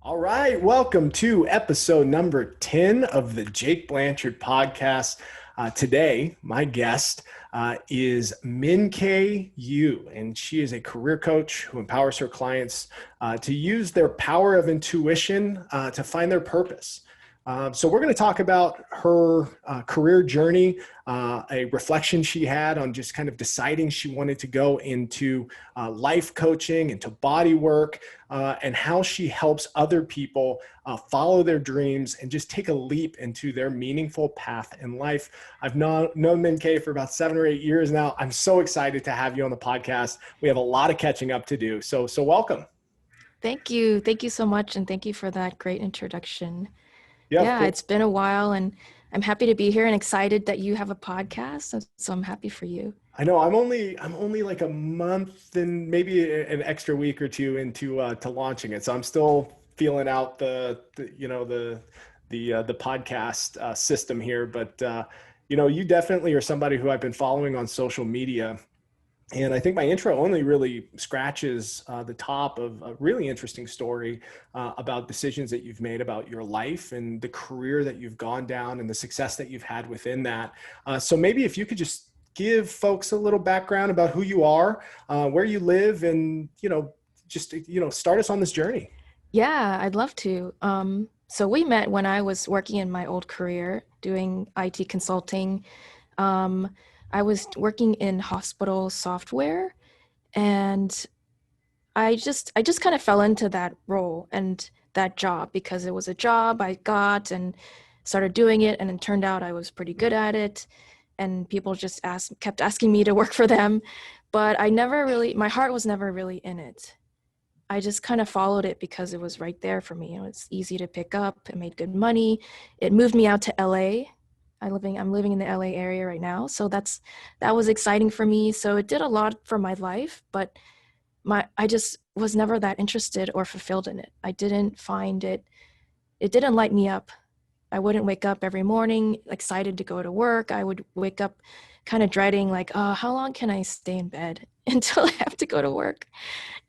All right, welcome to episode number 10 of the Jake Blanchard podcast. Today, my guest is Miinkay Yu, and she is a career coach who empowers her clients to use their power of intuition to find their purpose. So we're going to talk about her career journey, a reflection she had on just kind of deciding she wanted to go into life coaching, into body work, and how she helps other people follow their dreams and just take a leap into their meaningful path in life. I've known Miinkay for about 7 or 8 years now. I'm so excited to have you on the podcast. We have a lot of catching up to do. So welcome. Thank you. Thank you so much. And thank you for that great introduction. Yeah, of Yeah, course. it's been a while and I'm happy to be here and excited that you have a podcast. So I'm happy for you. I know I'm only like a month and maybe an extra week or two into to launching it. So I'm still feeling out the podcast system here. But you definitely are somebody who I've been following on social media. And I think my intro only really scratches the top of a really interesting story about decisions that you've made about your life and the career that you've gone down and the success that you've had within that. So maybe if you could just give folks a little background about who you are, where you live, and just start us on this journey. Yeah, I'd love to. So we met when I was working in my old career doing IT consulting. Um, I was working in hospital software and I just kind of fell into that role and that job because it was a job I got and started doing it, and it turned out I was pretty good at it, and people just kept asking me to work for them, but my heart was never really in it. I just kind of followed it because it was right there for me. It was easy to pick up. It made good money. It moved me out to LA. I'm living in the LA area right now, so that was exciting for me. So it did a lot for my life, but I just was never that interested or fulfilled in it. I didn't find it. It didn't light me up. I wouldn't wake up every morning excited to go to work. I would wake up kind of dreading, like, oh, how long can I stay in bed until I have to go to work,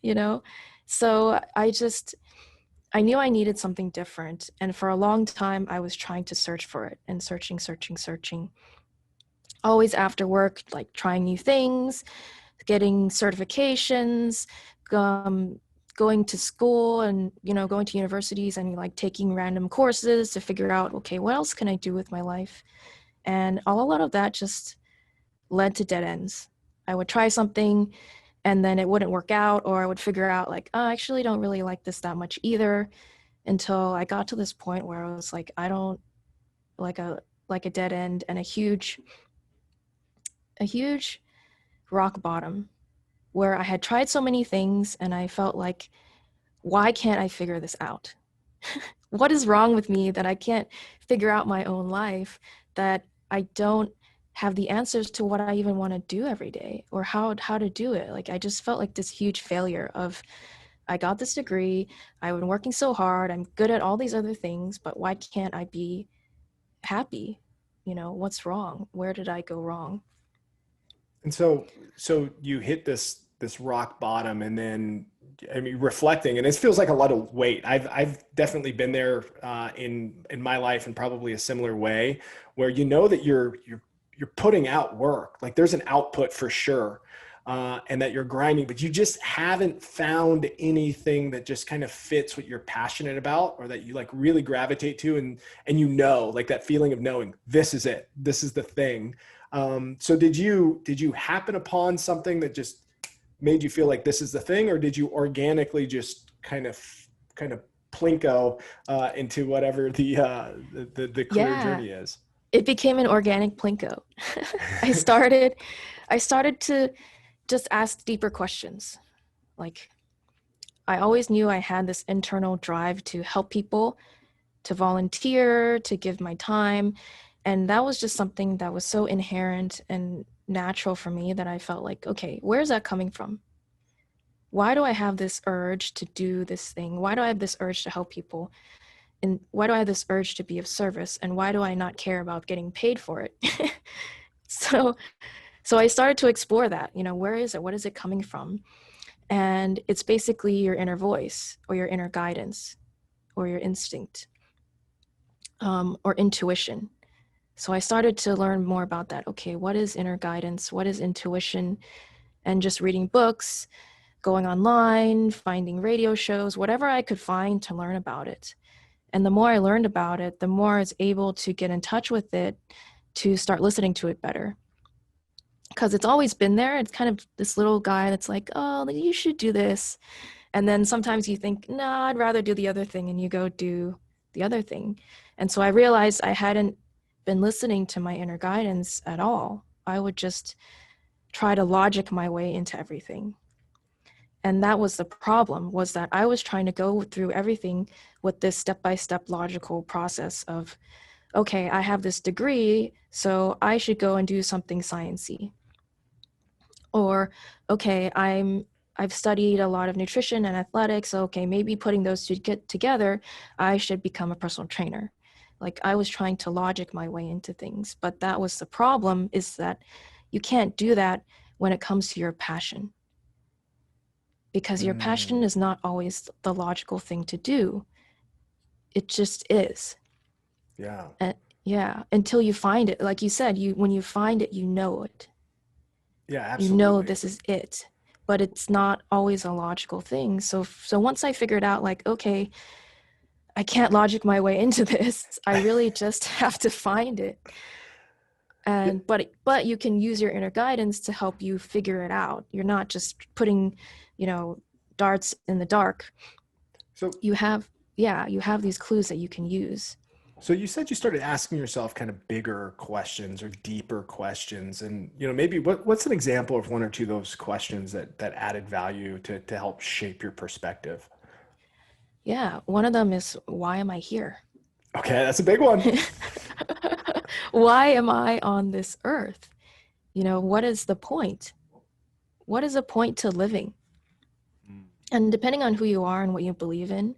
you know? So I knew I needed something different. And for a long time, I was trying to search for it and searching. Always after work, like trying new things, getting certifications, um, going to school and, going to universities and like taking random courses to figure out, okay, what else can I do with my life? And a lot of that just led to dead ends. I would try something and then it wouldn't work out, or I would figure out like, oh, I actually don't really like this that much either, until I got to this point where I was like, I don't like a dead end and a huge rock bottom where I had tried so many things and I felt like, why can't I figure this out? What is wrong with me that I can't figure out my own life, that I don't have the answers to what I even want to do every day or how to do it? Like, I just felt like this huge failure of, I got this degree, I've been working so hard, I'm good at all these other things, but why can't I be happy? What's wrong? Where did I go wrong? And so you hit this rock bottom, and then I mean, reflecting, and it feels like a lot of weight. I've definitely been there in my life, in probably a similar way, where you know that you're putting out work, like there's an output for sure, and that you're grinding, but you just haven't found anything that just kind of fits what you're passionate about, or that you like really gravitate to, and like that feeling of knowing this is it, this is the thing. So did you happen upon something that just made you feel like this is the thing, or did you organically just kind of plinko into whatever the career Yeah, journey is? it became an organic plinko. I started I started to just ask deeper questions. Like, I always knew I had this internal drive to help people, to volunteer, to give my time, and that was just something that was so inherent and natural for me that I felt like, okay, where's that coming from? Why do I have this urge to do this thing? Why do I have this urge to help people? And why do I have this urge to be of service? And why do I not care about getting paid for it? so so I started to explore that. Where is it? What is it coming from? And it's basically your inner voice or your inner guidance. or your instinct, or intuition. So I started to learn more about that. Okay, what is inner guidance? What is intuition? And just reading books, going online, finding radio shows, whatever I could find to learn about it. And the more I learned about it, the more I was able to get in touch with it, to start listening to it better. Because it's always been there. It's kind of this little guy that's like, oh, you should do this. And then sometimes you think, no, I'd rather do the other thing. And you go do the other thing. And so I realized I hadn't been listening to my inner guidance at all. I would just try to logic my way into everything. And that was the problem, was that I was trying to go through everything with this step-by-step logical process of, okay, I have this degree, so I should go and do something sciencey. Or, okay, I've studied a lot of nutrition and athletics, so okay, maybe putting those two get together, I should become a personal trainer. Like, I was trying to logic my way into things, but that was the problem, is that you can't do that when it comes to your passion. Because your passion is not always the logical thing to do. It just is. Yeah. And yeah, until you find it. Like you said, when you find it, you know it. Yeah, You know absolutely. this is it. But it's not always a logical thing. So once I figured out, like, okay, I can't logic my way into this. I really just have to find it. Yeah. And but you can use your inner guidance to help you figure it out. You're not just putting, darts in the dark. So, You have these clues that you can use. so you said you started asking yourself kind of bigger questions or deeper questions, and maybe what's an example of one or two of those questions that added value to help shape your perspective? Yeah, one of them is, why am I here? Okay, that's a big one. Why am I on this earth? What is the point? What is the point to living? And depending on who you are and what you believe in,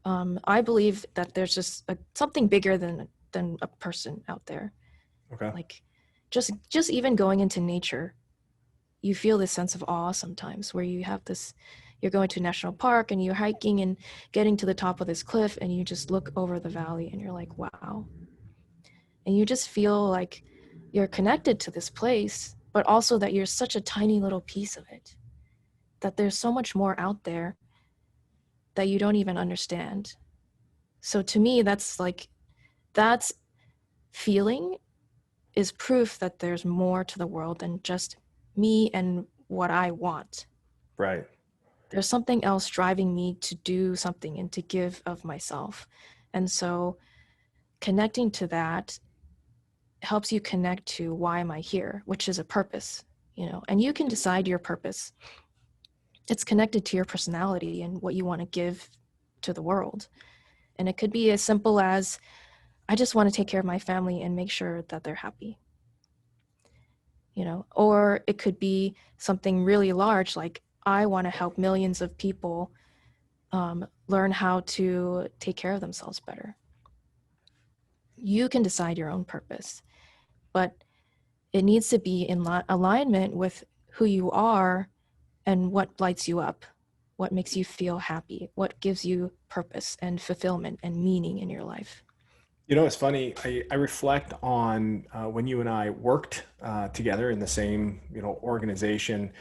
I believe that there's just something bigger than a person out there. Okay. Like, just even going into nature, you feel this sense of awe sometimes, where you're going to a national park and you're hiking and getting to the top of this cliff, and you just look over the valley and you're like, wow. And you just feel like you're connected to this place, but also that you're such a tiny little piece of it, that there's so much more out there that you don't even understand. So to me, that's feeling is proof that there's more to the world than just me and what I want. Right. There's something else driving me to do something and to give of myself. And so connecting to that helps you connect to, why am I here, which is a purpose, and you can decide your purpose. It's connected to your personality and what you want to give to the world. And it could be as simple as, I just want to take care of my family and make sure that they're happy. Or it could be something really large, like, I want to help millions of people learn how to take care of themselves better. You can decide your own purpose, but it needs to be in alignment with who you are and what lights you up, what makes you feel happy, what gives you purpose and fulfillment and meaning in your life. It's funny. I reflect on when you and I worked together in the same, organization.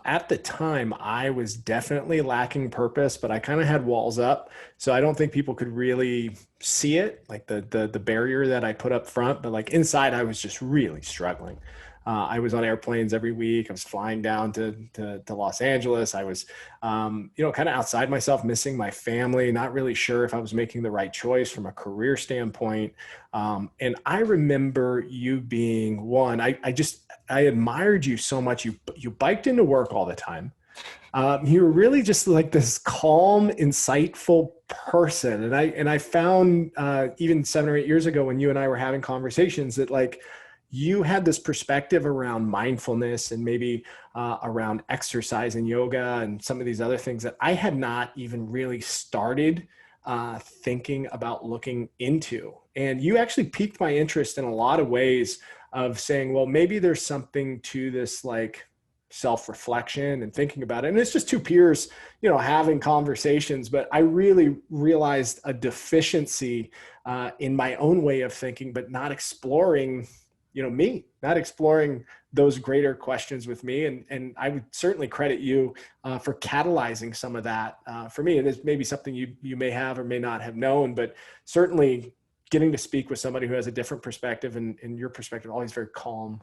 At the time, I was definitely lacking purpose, but I kind of had walls up, so I don't think people could really see it, like the barrier that I put up front. But like inside, I was just really struggling. I was on airplanes every week. I was flying down to Los Angeles. I was, kind of outside myself, missing my family, not really sure if I was making the right choice from a career standpoint. And I remember you being one. I admired you so much. You biked into work all the time. You were really just like this calm, insightful person. And I found even 7 or 8 years ago, when you and I were having conversations, that like, you had this perspective around mindfulness and maybe around exercise and yoga and some of these other things that I had not even really started thinking about looking into. And you actually piqued my interest in a lot of ways of saying, well, maybe there's something to this like self-reflection and thinking about it. And it's just two peers, having conversations, but I really realized a deficiency in my own way of thinking, but not exploring, not exploring those greater questions with me. And I would certainly credit you for catalyzing some of that for me. And it's maybe something you may have or may not have known, but certainly getting to speak with somebody who has a different perspective, and your perspective, always very calm.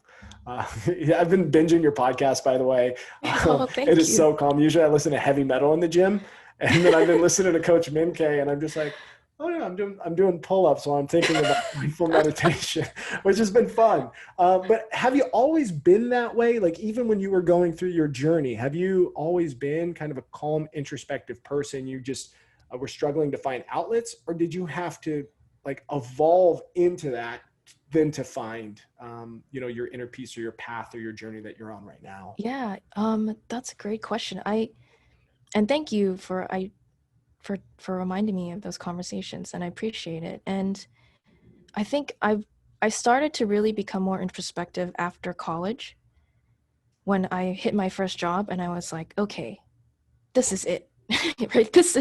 I've been binging your podcast, by the way. Oh, It thank is you. so calm. Usually I listen to heavy metal in the gym, and then I've been listening to Coach Miinkay, and I'm just like, oh yeah, I'm doing pull-ups while I'm thinking about mindful meditation, which has been fun. But have you always been that way? Like even when you were going through your journey, have you always been kind of a calm, introspective person? You just were struggling to find outlets, or did you have to like evolve into that then to find, your inner peace or your path or your journey that you're on right now? Yeah, that's a great question. And thank you for reminding me of those conversations, and I appreciate it. And I think I started to really become more introspective after college when I hit my first job, and I was like, okay, this is it. Right, this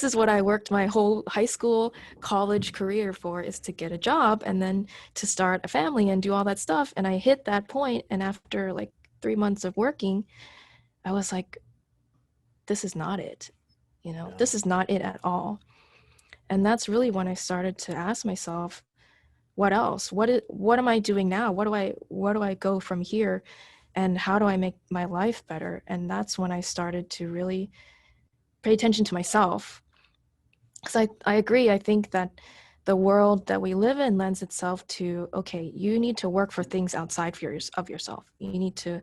is what I worked my whole high school, college career for, is to get a job and then to start a family and do all that stuff. And I hit that point, and after like 3 months of working, I was like, this is not it. Yeah. This is not it at all. And that's really when I started to ask myself, what else? What am I doing now? What do I go from here? And how do I make my life better? And that's when I started to really pay attention to myself. Because I agree. I think that the world that we live in lends itself to, okay, you need to work for things outside of yourself. You need to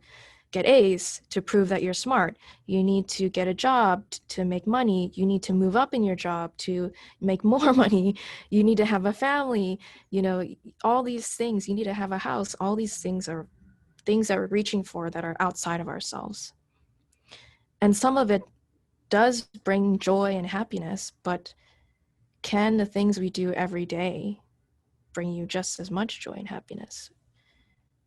get A's to prove that you're smart. You need to get a job to make money. You need to move up in your job to make more money. You need to have a family, all these things. You need to have a house. All these things are things that we're reaching for that are outside of ourselves. And some of it does bring joy and happiness, but can the things we do every day bring you just as much joy and happiness?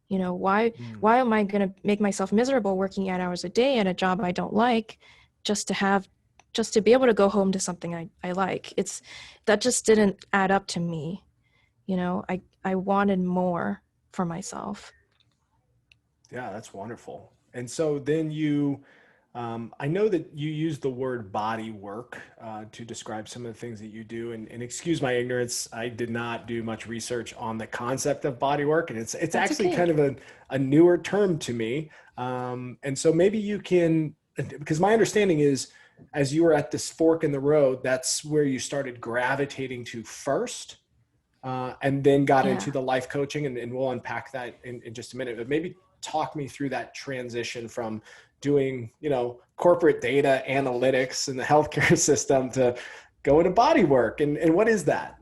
Why Mm. why am I going to make myself miserable working 8 hours a day at a job I don't like just to be able to go home to something I like? That just didn't add up to me. I wanted more for myself. Yeah, that's wonderful. And so then I know that you use the word body work to describe some of the things that you do. And excuse my ignorance, I did not do much research on the concept of body work. And it's That's actually okay. kind of a newer term to me. And so maybe you can, because my understanding is as you were at this fork in the road, that's where you started gravitating to first. And then got Yeah. into the life coaching, and we'll unpack that in just a minute. But maybe talk me through that transition from doing, corporate data analytics in the healthcare system to go into body work. And what is that?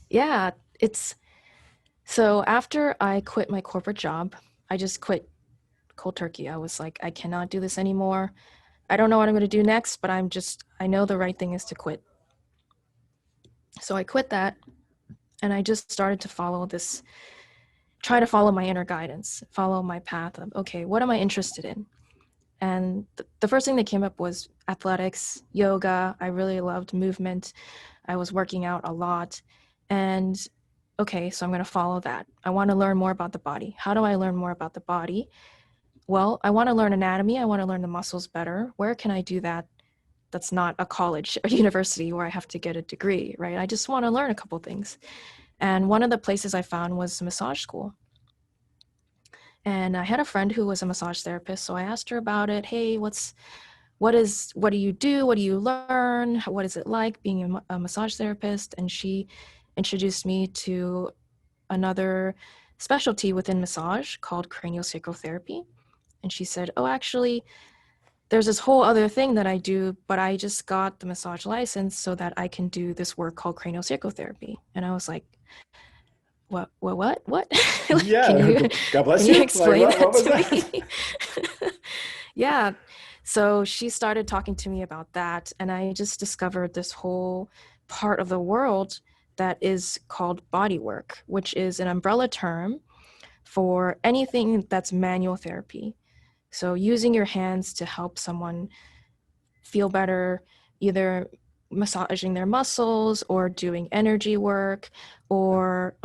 Yeah, it's so after I quit my corporate job, I just quit cold turkey. I was like, I cannot do this anymore. I don't know what I'm going to do next, but I know the right thing is to quit. So I quit that, and I just started to try to follow my inner guidance, follow my path of, okay, what am I interested in? And the first thing that came up was athletics, yoga. I really loved movement. I was working out a lot. And okay, so I'm going to follow that. I want to learn more about the body. How do I learn more about the body? Well, I want to learn anatomy. I want to learn the muscles better. Where can I do that? That's not a college or university where I have to get a degree, right? I just want to learn a couple things. And one of the places I found was a massage school. And I had a friend who was a massage therapist, so I asked her about it. Hey, what do you do? What do you learn? What is it like being a massage therapist? And she introduced me to another specialty within massage called craniosacral therapy. And she said, oh, actually, there's this whole other thing that I do, but I just got the massage license so that I can do this work called craniosacral therapy. And I was like, what? Like, can Yeah. you God can bless you you. Like, explain what that was to that? me? Yeah. So she started talking to me about that, and I just discovered this whole part of the world that is called bodywork, which is an umbrella term for anything that's manual therapy. So using your hands to help someone feel better, either massaging their muscles or doing energy work or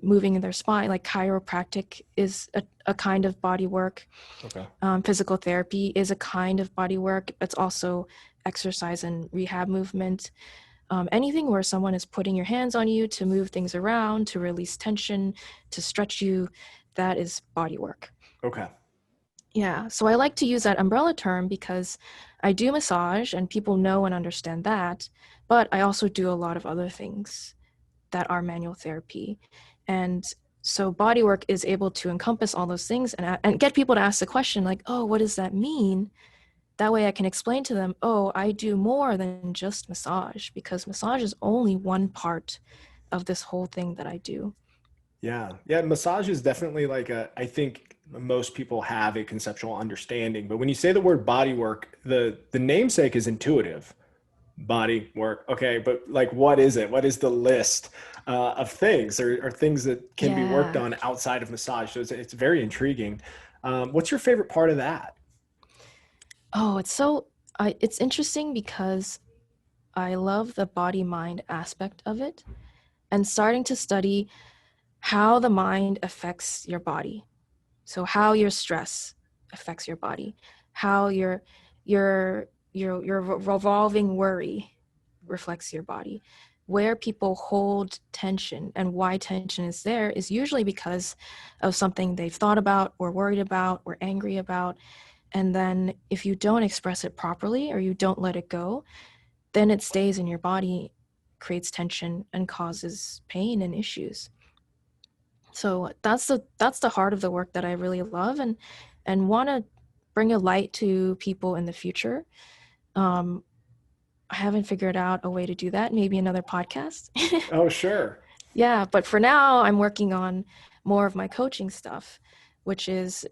moving their spine. Like chiropractic is a kind of body work. Okay. Physical therapy is a kind of body work. It's also exercise and rehab movement. Anything where someone is putting your hands on you to move things around, to release tension, to stretch you, that is body work. Okay. Yeah, so I like to use that umbrella term because I do massage and people know and understand that, but I also do a lot of other things that are manual therapy. And so bodywork is able to encompass all those things and get people to ask the question like, oh, what does that mean? That way I can explain to them, oh, I do more than just massage because massage is only one part of this whole thing that I do. Yeah. Yeah. Massage is definitely like I think most people have a conceptual understanding, but when you say the word body work, the namesake is intuitive. Body work. Okay. But like, what is it? What is the list of things or things that can be worked Yeah. on outside of massage? So it's very intriguing. What's your favorite part of that? Oh, it's interesting because I love the body mind aspect of it and starting to study how the mind affects your body. So how your stress affects your body, how your revolving worry reflects your body, where people hold tension and why tension is there is usually because of something they've thought about or worried about or angry about. And then if you don't express it properly or you don't let it go, then it stays in your body, creates tension and causes pain and issues. So that's the heart of the work that I really love and want to bring a light to people in the future. Um, I haven't figured out a way to do that. Maybe another podcast. Oh, sure. Yeah, but for now, I'm working on more of my coaching stuff, which is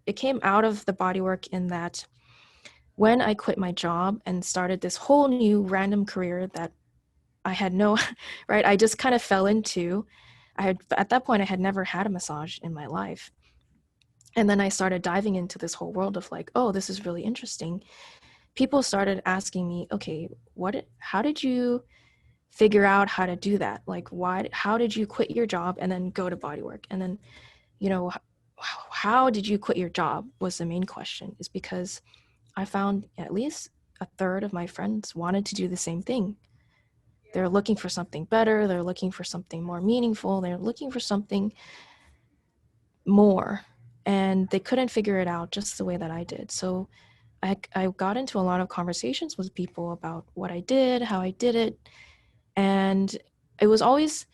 it came out of the bodywork in that when I quit my job and started this whole new random career that I had no, right? I just kind of fell into. At that point, I had never had a massage in my life. And then I started diving into this whole world of like, oh, this is really interesting. People started asking me, okay, how did you figure out how to do that? Like, how did you quit your job and then go to bodywork? And then, you know, how did you quit your job was the main question, is because I found at least a third of my friends wanted to do the same thing. They're looking for something better. They're looking for something more meaningful. They're looking for something more. And they couldn't figure it out just the way that I did. So I got into a lot of conversations with people about what I did, how I did it. And it was always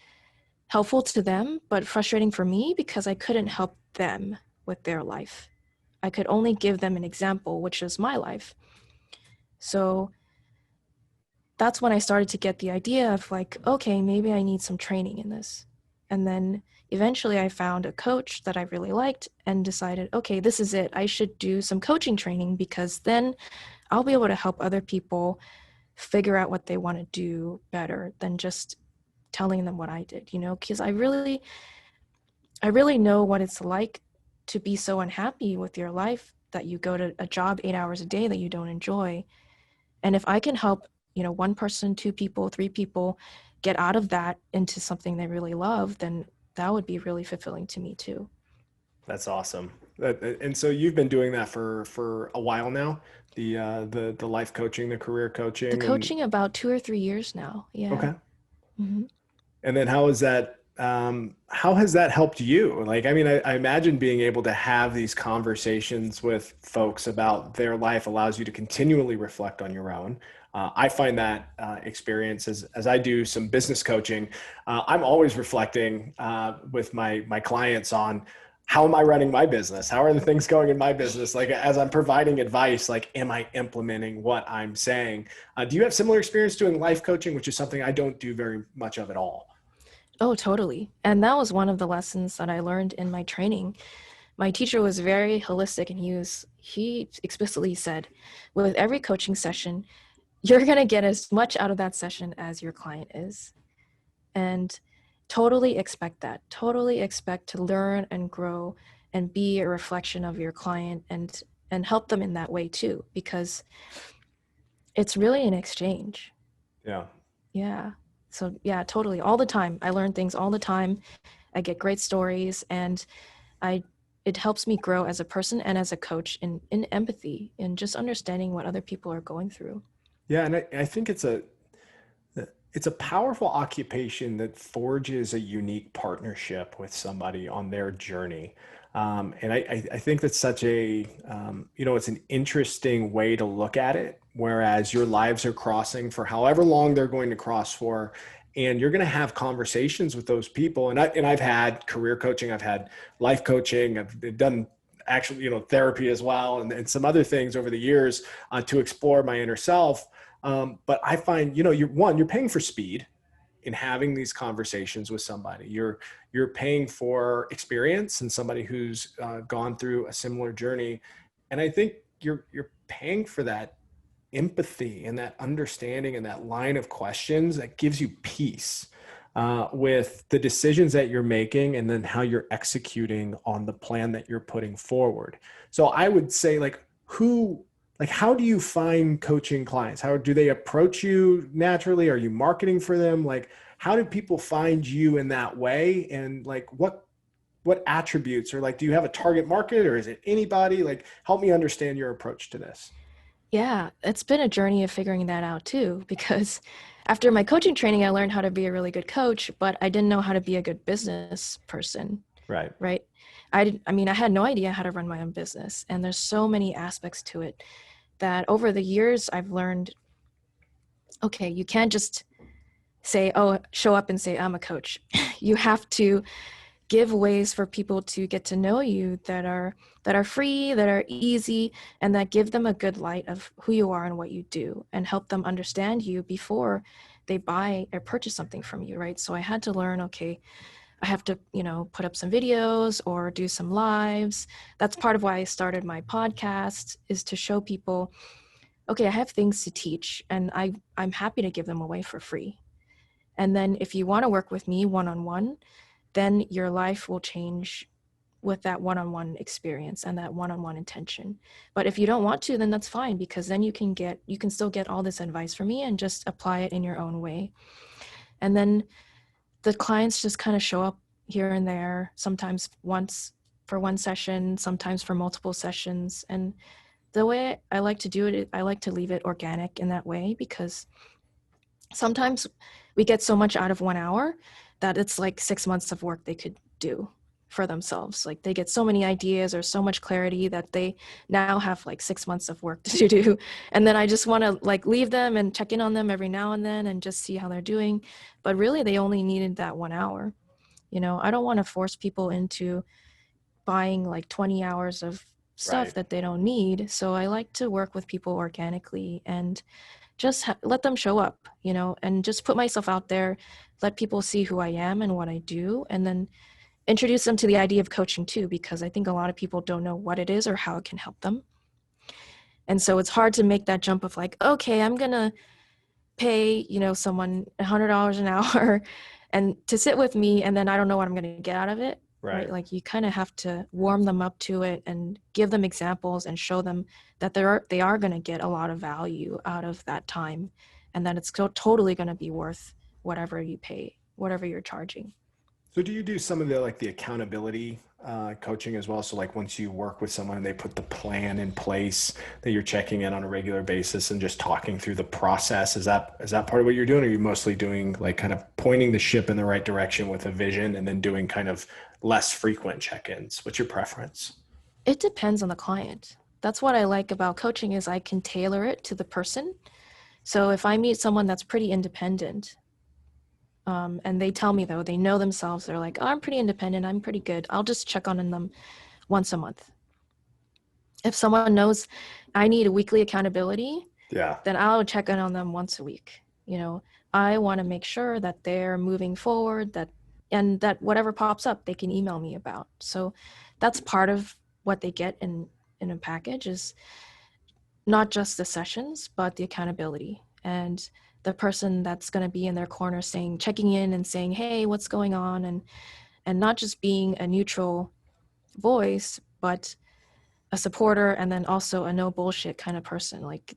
helpful to them, but frustrating for me because I couldn't help them with their life. I could only give them an example, which is my life. So that's when I started to get the idea of like, okay, maybe I need some training in this. And then eventually I found a coach that I really liked and decided, okay, this is it. I should do some coaching training because then I'll be able to help other people figure out what they want to do better than just telling them what I did, because I really know what it's like to be so unhappy with your life that you go to a job 8 hours a day that you don't enjoy. And if I can help, one person, two people, three people get out of that into something they really love, then that would be really fulfilling to me too. That's awesome. And so you've been doing that for a while now, the life coaching, the career The coaching, and coaching about 2 or 3 years now. Yeah. okay. Hmm. And then how is that? How has that helped you? Like, I mean, I imagine being able to have these conversations with folks about their life allows you to continually reflect on your own. I find that experience as I do some business coaching, I'm always reflecting with my clients on how am I running my business? How are the things going in my business? Like as I'm providing advice, like am I implementing what I'm saying? Do you have similar experience doing life coaching, which is something I don't do very much of at all? Oh, totally. And that was one of the lessons that I learned in my training. My teacher was very holistic and he explicitly said, with every coaching session, you're going to get as much out of that session as your client is. And totally expect that. Totally expect to learn and grow and be a reflection of your client. And and help them in that way too, because it's really an exchange. Yeah. Yeah. So yeah, totally. All the time. I learn things all the time. I get great stories, and I it helps me grow as a person and as a coach in empathy and just understanding what other people are going through. Yeah, and I think it's a powerful occupation that forges a unique partnership with somebody on their journey. And I think that's such a, it's an interesting way to look at it. Whereas your lives are crossing for however long they're going to cross for, and you're going to have conversations with those people. And I've had career coaching, I've had life coaching, I've done actually, therapy as well, and some other things over the years to explore my inner self. But I find, you're paying for speed in having these conversations with somebody. You're paying for experience and somebody who's gone through a similar journey, and I think you're paying for that empathy and that understanding and that line of questions that gives you peace with the decisions that you're making and then how you're executing on the plan that you're putting forward. So I would say, how do you find coaching clients? How do they approach you naturally? Are you marketing for them? Like, how do people find you in that way? And like, what attributes, or like, do you have a target market, or is it anybody? Like, help me understand your approach to this. Yeah, it's been a journey of figuring that out too, because after my coaching training, I learned how to be a really good coach, but I didn't know how to be a good business person, Right. right? I mean, I had no idea how to run my own business, and there's so many aspects to it that over the years I've learned, okay, you can't just say, oh, show up and say, I'm a coach. You have to give ways for people to get to know you that are free, that are easy, and that give them a good light of who you are and what you do, and help them understand you before they buy or purchase something from you, right? So I had to learn, okay, I have to, put up some videos or do some lives. That's part of why I started my podcast, is to show people, okay, I have things to teach, and I'm happy to give them away for free. And then if you want to work with me one-on-one, then your life will change with that one-on-one experience and that one-on-one intention. But if you don't want to, then that's fine, because then you can still get all this advice from me and just apply it in your own way. And then the clients just kind of show up here and there, sometimes once for one session, sometimes for multiple sessions. And the way I like to do it, I like to leave it organic in that way, because sometimes we get so much out of 1 hour that it's like 6 months of work they could do for themselves. Like, they get so many ideas or so much clarity that they now have like 6 months of work to do. And then I just want to like leave them and check in on them every now and then and just see how they're doing. But really, they only needed that 1 hour. I don't want to force people into buying like 20 hours of stuff Right. that they don't need. So I like to work with people organically and just let them show up, and just put myself out there, let people see who I am and what I do, and then introduce them to the idea of coaching too, because I think a lot of people don't know what it is or how it can help them. And so it's hard to make that jump of like, okay, I'm going to pay, someone $100 an hour and to sit with me, and then I don't know what I'm going to get out of it. Right. Right. Like, you kind of have to warm them up to it and give them examples and show them that they are going to get a lot of value out of that time, and that it's totally going to be worth whatever you pay, whatever you're charging. So do you do some of the accountability coaching as well? So like, once you work with someone and they put the plan in place, that you're checking in on a regular basis and just talking through the process. Is that part of what you're doing? Or are you mostly doing like kind of pointing the ship in the right direction with a vision and then doing kind of less frequent check-ins? What's your preference? It depends on the client. That's what I like about coaching, is I can tailor it to the person. So if I meet someone that's pretty independent, and they tell me, though, they know themselves, they're like, oh, I'm pretty independent, I'm pretty good, I'll just check on them once a month. If someone knows I need a weekly accountability, Yeah. then I'll check in on them once a week. I want to make sure that they're moving forward, and that whatever pops up, they can email me about. So that's part of what they get in a package, is not just the sessions, but the accountability, and the person that's going to be in their corner checking in and saying, hey, what's going on? And not just being a neutral voice, but a supporter and then also a no bullshit kind of person. Like,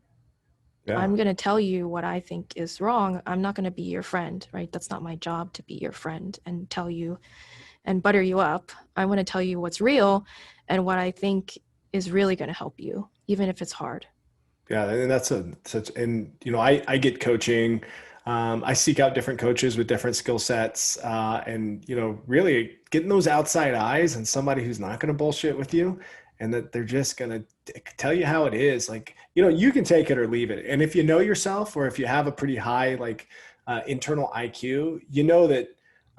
Yeah. I'm going to tell you what I think is wrong. I'm not going to be your friend, right? That's not my job to be your friend and tell you and butter you up. I want to tell you what's real and what I think is really going to help you, even if it's hard. Yeah, and that's such, and I get coaching. I seek out different coaches with different skill sets, and really getting those outside eyes and somebody who's not going to bullshit with you, and that they're just going to tell you how it is. Like, you can take it or leave it. And if you know yourself, or if you have a pretty high internal IQ, you know that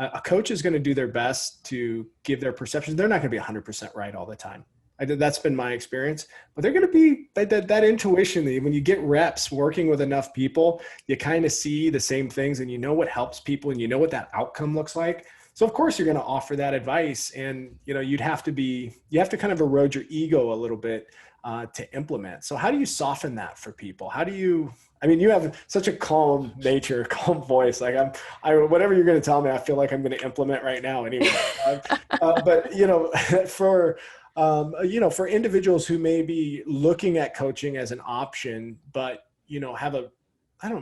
a coach is going to do their best to give their perceptions. They're not going to be 100% right all the time. That's been my experience, but they're going to be that intuition that when you get reps working with enough people, you kind of see the same things and you know what helps people and you know what that outcome looks like. So of course you're going to offer that advice, and you have to kind of erode your ego a little bit to implement. So how do you soften that for people? I mean, you have such a calm nature, calm voice. Like whatever you're going to tell me, I feel like I'm going to implement right now anyway. But for for individuals who may be looking at coaching as an option, but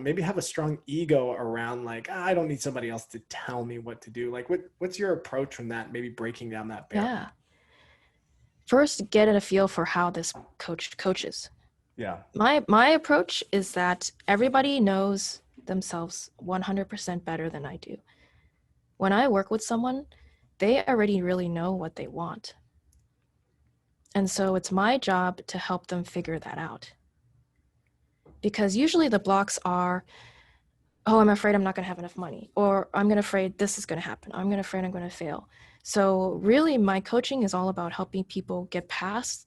maybe have a strong ego around like, I don't need somebody else to tell me what to do. Like, what's your approach from that? Maybe breaking down that barrier. Yeah. First, get a feel for how this coach coaches. Yeah. My approach is that everybody knows themselves 100% better than I do. When I work with someone, they already really know what they want. And so it's my job to help them figure that out. Because usually the blocks are, oh, I'm afraid I'm not going to have enough money, or I'm afraid this is going to happen. I'm afraid I'm going to fail. So really my coaching is all about helping people get past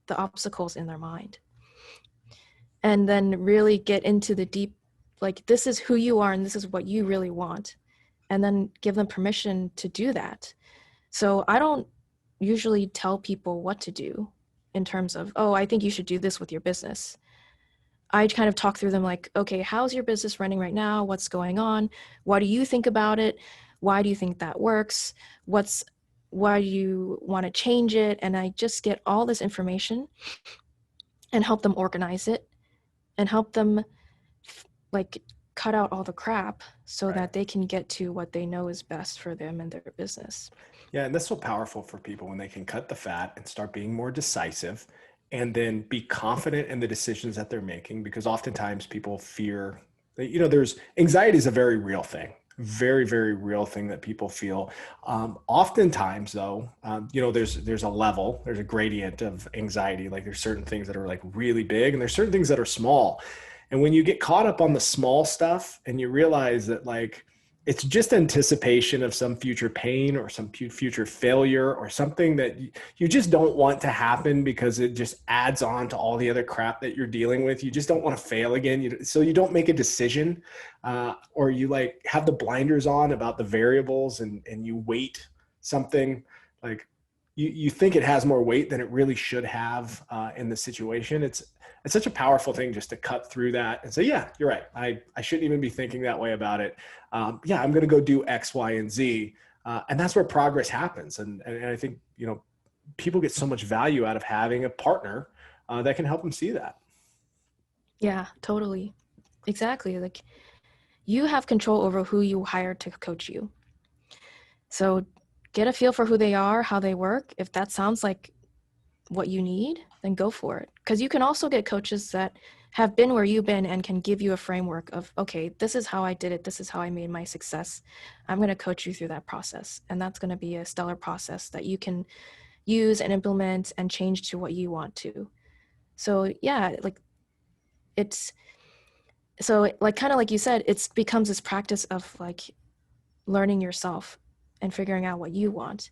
the obstacles in their mind and then really get into the deep, like, this is who you are and this is what you really want, and then give them permission to do that. So I don't usually tell people what to do in terms of, oh, I think you should do this with your business. I kind of talk through them like, okay, how's your business running right now? What's going on? What do you think about it? Why do you think that works? Why do you want to change it? And I just get all this information and help them organize it and help them like cut out all the crap so Right. that they can get to what they know is best for them and their business. Yeah, and that's so powerful for people when they can cut the fat and start being more decisive and then be confident in the decisions that they're making, because oftentimes people fear that, there's anxiety is a very real thing, very, very real thing that people feel. Oftentimes though, there's there's a gradient of anxiety. Like there's certain things that are like really big and there's certain things that are small. And when you get caught up on the small stuff and you realize that like, it's just anticipation of some future pain or some future failure or something that you just don't want to happen because it just adds on to all the other crap that you're dealing with. You just don't want to fail again. So you don't make a decision or you like have the blinders on about the variables and you weight something like you think it has more weight than it really should have in the situation. It's such a powerful thing just to cut through that and say, yeah, you're right. I shouldn't even be thinking that way about it. Yeah, I'm going to go do X, Y, and Z. And that's where progress happens. And I think, people get so much value out of having a partner that can help them see that. Yeah, totally. Exactly. Like, you have control over who you hire to coach you. So get a feel for who they are, how they work. If that sounds like what you need, then go for it. Because you can also get coaches that have been where you've been and can give you a framework of, okay, this is how I did it. This is how I made my success. I'm going to coach you through that process. And that's going to be a stellar process that you can use and implement and change to what you want to. So yeah, like it's, so like kind of like you said, it becomes this practice of like learning yourself and figuring out what you want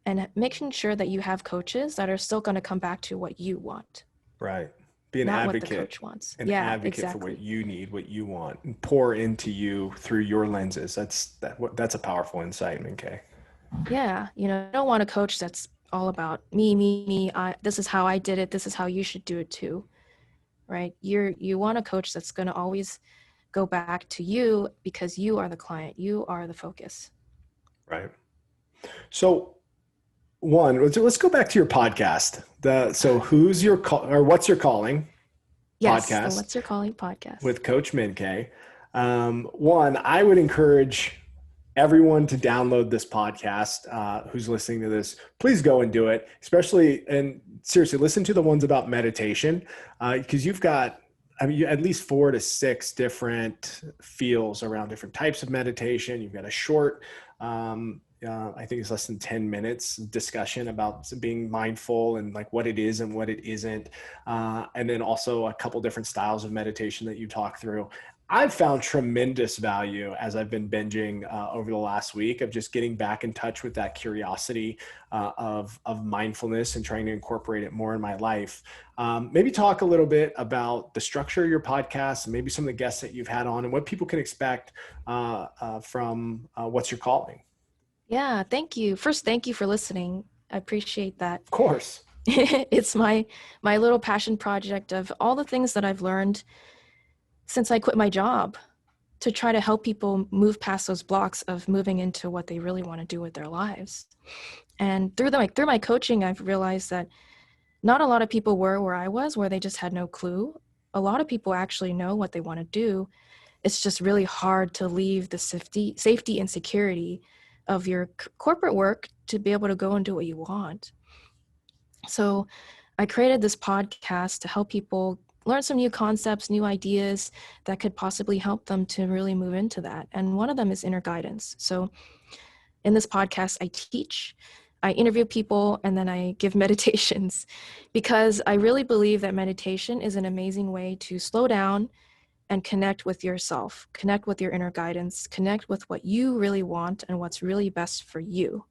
and making sure that you have coaches that are still going to come back to what you want. Right. Be not what the coach wants. an Yeah, advocate for what exactly. you need, what you want, and pour into you through your lenses. That's a powerful insight, Miinkay. Yeah, I don't want a coach that's all about me. This is how I did it. This is how you should do it too, right? You want a coach that's going to always go back to you because you are the client. You are the focus. Right. So one, let's go back to your podcast. So who's your call or what's your calling Yes, the podcast What's Your Calling podcast. with Coach Miinkay. One, I would encourage everyone to download this podcast who's listening to this. Please go and do it, especially and seriously, listen to the ones about meditation because you've got, I mean, at least 4 to 6 different feels around different types of meditation. You've got a short, I think it's less than 10 minutes discussion about being mindful and like what it is and what it isn't. And then also a couple different styles of meditation that you talk through. I've found tremendous value as I've been binging over the last week of just getting back in touch with that curiosity of mindfulness and trying to incorporate it more in my life. Maybe talk a little bit about the structure of your podcast and maybe some of the guests that you've had on and what people can expect from What's Your Calling. Yeah, thank you. First, thank you for listening. I appreciate that. Of course. It's my little passion project of all the things that I've learned since I quit my job to try to help people move past those blocks of moving into what they really want to do with their lives. And through my coaching, I've realized that not a lot of people were where I was, where they just had no clue. A lot of people actually know what they want to do. It's just really hard to leave the safety and security of your corporate work to be able to go and do what you want. So I created this podcast to help people learn some new concepts, new ideas that could possibly help them to really move into that. And one of them is inner guidance. So in this podcast, I teach, I interview people, and then I give meditations because I really believe that meditation is an amazing way to slow down and connect with yourself, connect with your inner guidance, connect with what you really want and what's really best for you.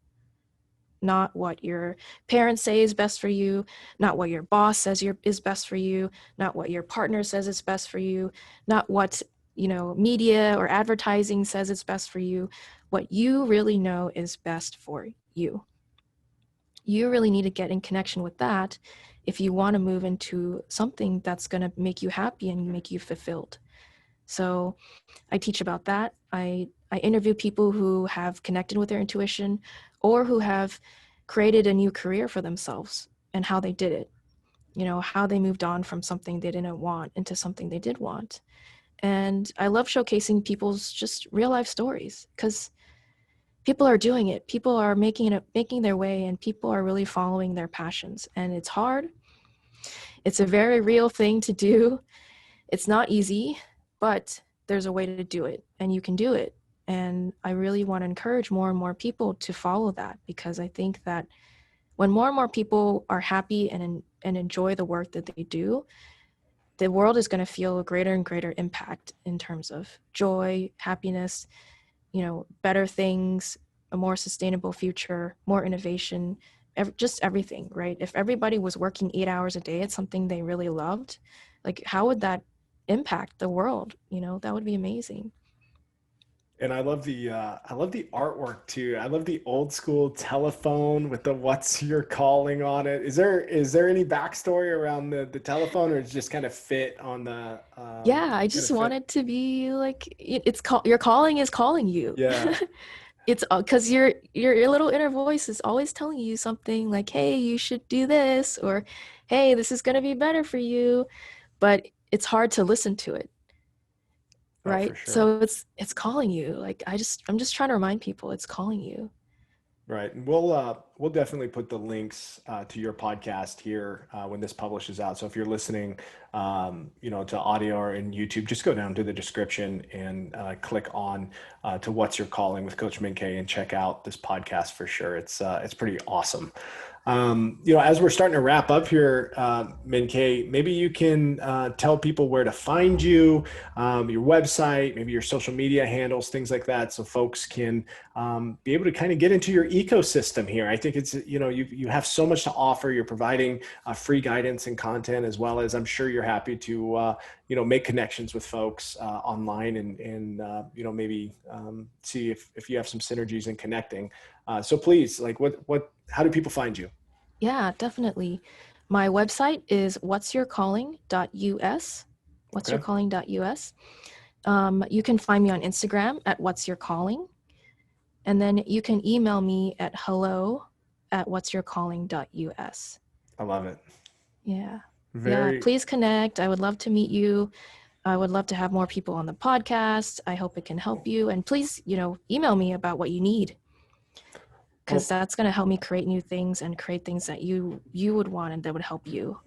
Not what your parents say is best for you, not what your boss says is best for you, not what your partner says is best for you, not what, media or advertising says is best for you. What you really know is best for you. You really need to get in connection with that if you want to move into something that's going to make you happy and make you fulfilled. So I teach about that. I interview people who have connected with their intuition or who have created a new career for themselves and how they did it, how they moved on from something they didn't want into something they did want. And I love showcasing people's just real life stories because people are doing it. People are making their way, and people are really following their passions. And it's hard. It's a very real thing to do. It's not easy, but there's a way to do it, and you can do it. And I really want to encourage more and more people to follow that, because I think that when more and more people are happy and enjoy the work that they do, the world is going to feel a greater and greater impact in terms of joy, happiness, better things, a more sustainable future, more innovation, just everything, right? If everybody was working 8 hours a day at something they really loved, like how would that impact the world? That would be amazing. And I love the artwork too. I love the old school telephone with the "What's Your Calling" on it. Is there any backstory around the telephone, or it's just kind of fit on the Yeah, I kind just of fit? wanted to be like it's called your calling is calling you. Yeah, It's because your little inner voice is always telling you something like, hey, you should do this, or hey, this is going to be better for you, but it's hard to listen to it, oh for right? sure. So it's calling you. Like I'm just trying to remind people it's calling you. Right. And we'll definitely put the links to your podcast here when this publishes out. So if you're listening, to audio or in YouTube, just go down to the description and click on to What's Your Calling with Coach Miinkay and check out this podcast for sure. It's pretty awesome. As we're starting to wrap up here, Miinkay, maybe you can tell people where to find you, your website, maybe your social media handles, things like that, so folks can be able to kind of get into your ecosystem here. I think it's, you have so much to offer. You're providing free guidance and content, as well as I'm sure you're happy to, make connections with folks online and maybe see if you have some synergies in connecting. So please, like how do people find you? Yeah, definitely. My website is whatsyourcalling.us. Okay. Whatsyourcalling.us. You can find me on Instagram at whatsyourcalling. And then you can email me at at whatsyourcalling.us. I love it. Yeah. Yeah. Very Please connect. I would love to meet you. I would love to have more people on the podcast. I hope it can help you. And please, email me about what you need, because well. that's going to help me create new things and create things that you would want and that would help you.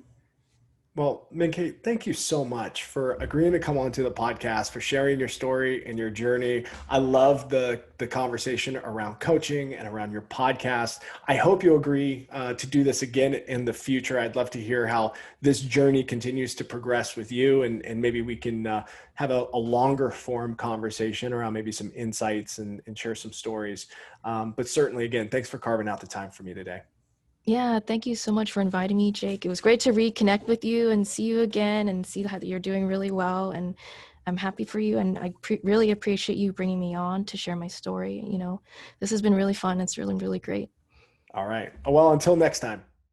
Well, Miinkay, thank you so much for agreeing to come onto the podcast, for sharing your story and your journey. I love the conversation around coaching and around your podcast. I hope you'll agree to do this again in the future. I'd love to hear how this journey continues to progress with you, and maybe we can have a longer form conversation around maybe some insights and share some stories. But certainly, again, thanks for carving out the time for me today. Yeah, thank you so much for inviting me, Jake. It was great to reconnect with you and see you again and see that you're doing really well. And I'm happy for you. And I really appreciate you bringing me on to share my story. This has been really fun. It's really, really great. All right. Well, until next time.